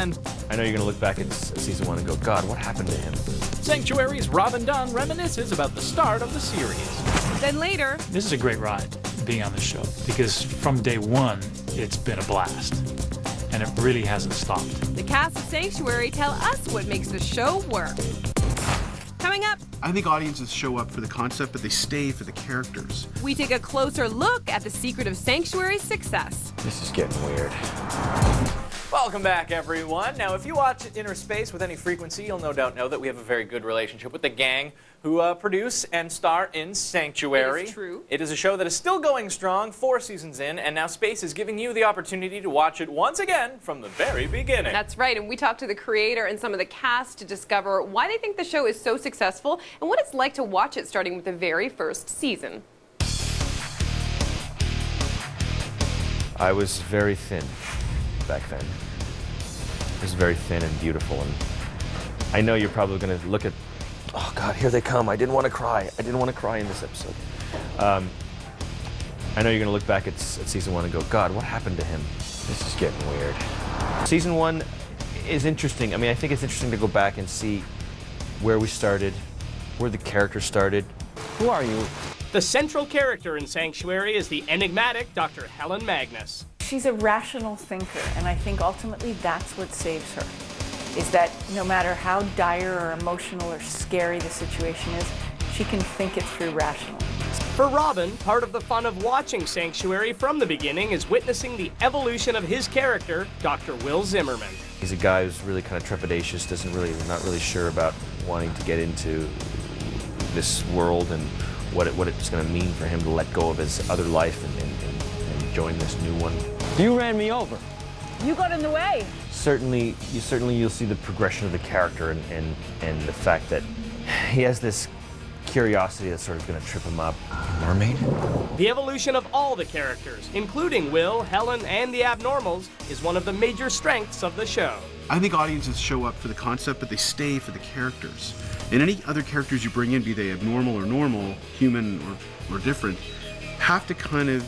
And I know you're going to look back at season 1 and go, God, what happened to him? Sanctuary's Robin Dunne reminisces about the start of the series. Then later, this is a great ride, being on the show, because from day one, it's been a blast. And it really hasn't stopped. the cast of Sanctuary tell us what makes the show work. Coming up, I think audiences show up for the concept, but they stay for the characters. we take a closer look at the secret of Sanctuary's success. This is getting weird. Welcome back, everyone. Now, if you watch InnerSPACE with any frequency, you'll no doubt know that we have a very good relationship with the gang who produce and star in Sanctuary. It is true. It is a show that is still going strong, 4 seasons in, and now Space is giving you the opportunity to watch it once again from the very beginning. That's right, and we talked to the creator and some of the cast to discover why they think the show is so successful and what it's like to watch it starting with the very first season. I was very thin back then. I was very thin and beautiful, and I know you're probably going to look at, oh God, here they come. I didn't want to cry. I didn't want to cry in this episode. I know you're going to look back at season 1 and go, God, what happened to him? This is getting weird. Season 1 is interesting. I mean, I think it's interesting to go back and see where we started, where the characters started. Who are you? The central character in Sanctuary is the enigmatic Dr. Helen Magnus. She's a rational thinker, and I think ultimately that's what saves her, is that no matter how dire or emotional or scary the situation is, she can think it through rationally. For Robin, part of the fun of watching Sanctuary from the beginning is witnessing the evolution of his character, Dr. Will Zimmerman. He's a guy who's really kind of trepidatious, not really sure about wanting to get into this world and what it's going to mean for him to let go of his other life and join this new one. You ran me over. You got in the way. Certainly you'll see the progression of the character and the fact that he has this curiosity that's sort of going to trip him up. Mermaid? The evolution of all the characters, including Will, Helen, and the Abnormals, is one of the major strengths of the show. I think audiences show up for the concept, but they stay for the characters. And any other characters you bring in, be they abnormal or normal, human or different, have to kind of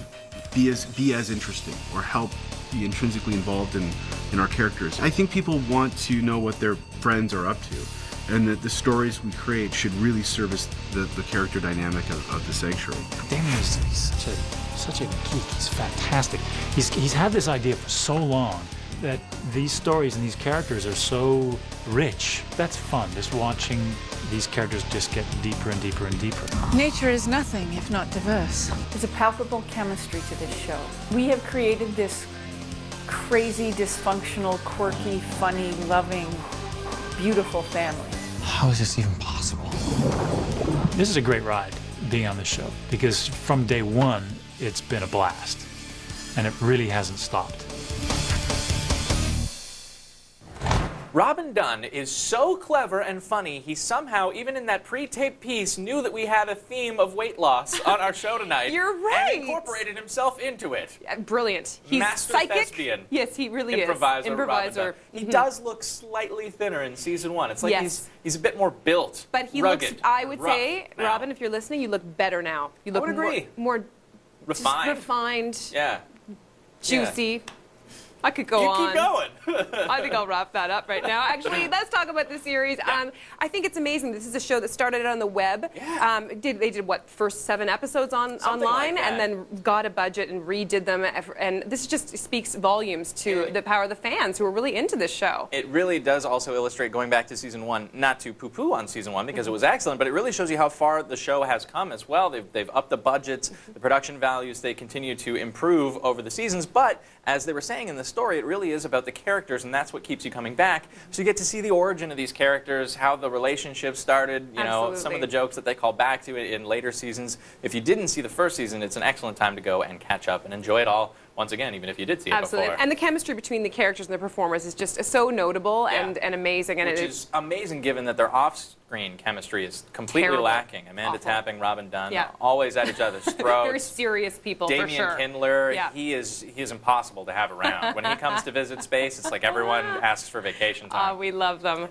be as interesting or help be intrinsically involved in our characters. I think people want to know what their friends are up to, and that the stories we create should really service the character dynamic of the Sanctuary. Damian is such a geek. He's fantastic. He's had this idea for so long that these stories and these characters are so rich. That's fun, just watching these characters just get deeper and deeper and deeper. Nature is nothing if not diverse. There's a palpable chemistry to this show. We have created this crazy, dysfunctional, quirky, funny, loving, beautiful family. How is this even possible? This is a great ride, being on the show, because from day one, it's been a blast. And it really hasn't stopped. Robin Dunne is so clever and funny, he somehow, even in that pre-taped piece, knew that we had a theme of weight loss on our show tonight. You're right. And incorporated himself into it. Brilliant. He's Master psychic. thespian. Yes, he really Improviser. is. Improviser. He does look slightly thinner in season 1. It's like Yes. he's a bit more built. But he rugged, looks, I would rough say, now. Robin, if you're listening, you look better now. You look would agree. more Refined. just refined, Yeah. juicy. I could go You on. keep going. I think I'll wrap that up right now. Actually, let's talk about the series. Yeah. I think it's amazing. This is a show that started on the web. Yeah. They did what, first 7 episodes Something online, like that. and then got a budget and redid them. And this just speaks volumes to the power of the fans who are really into this show. It really does also illustrate, going back to season 1, not to poo-poo on season 1 because it was excellent, but it really shows you how far the show has come as well. They've upped the budgets, the production values, they continue to improve over the seasons, but as they were saying in the story, it really is about the characters, and that's what keeps you coming back. So you get to see the origin of these characters, how the relationship started, you know, some of the jokes that they call back to it in later seasons. If you didn't see the first season, it's an excellent time to go and catch up and enjoy it all once again, even if you did see it Absolutely. before. And the chemistry between the characters and the performers is just so notable and amazing. And Which is amazing given that their off-screen chemistry is completely Terrible. lacking. Amanda Awful. Tapping, Robin Dunne, Yeah. always at each other's throats. very serious people, for Damian sure. Kindler, Yeah. he is impossible to have around. When he comes to visit Space, it's like everyone asks for vacation time. We love them.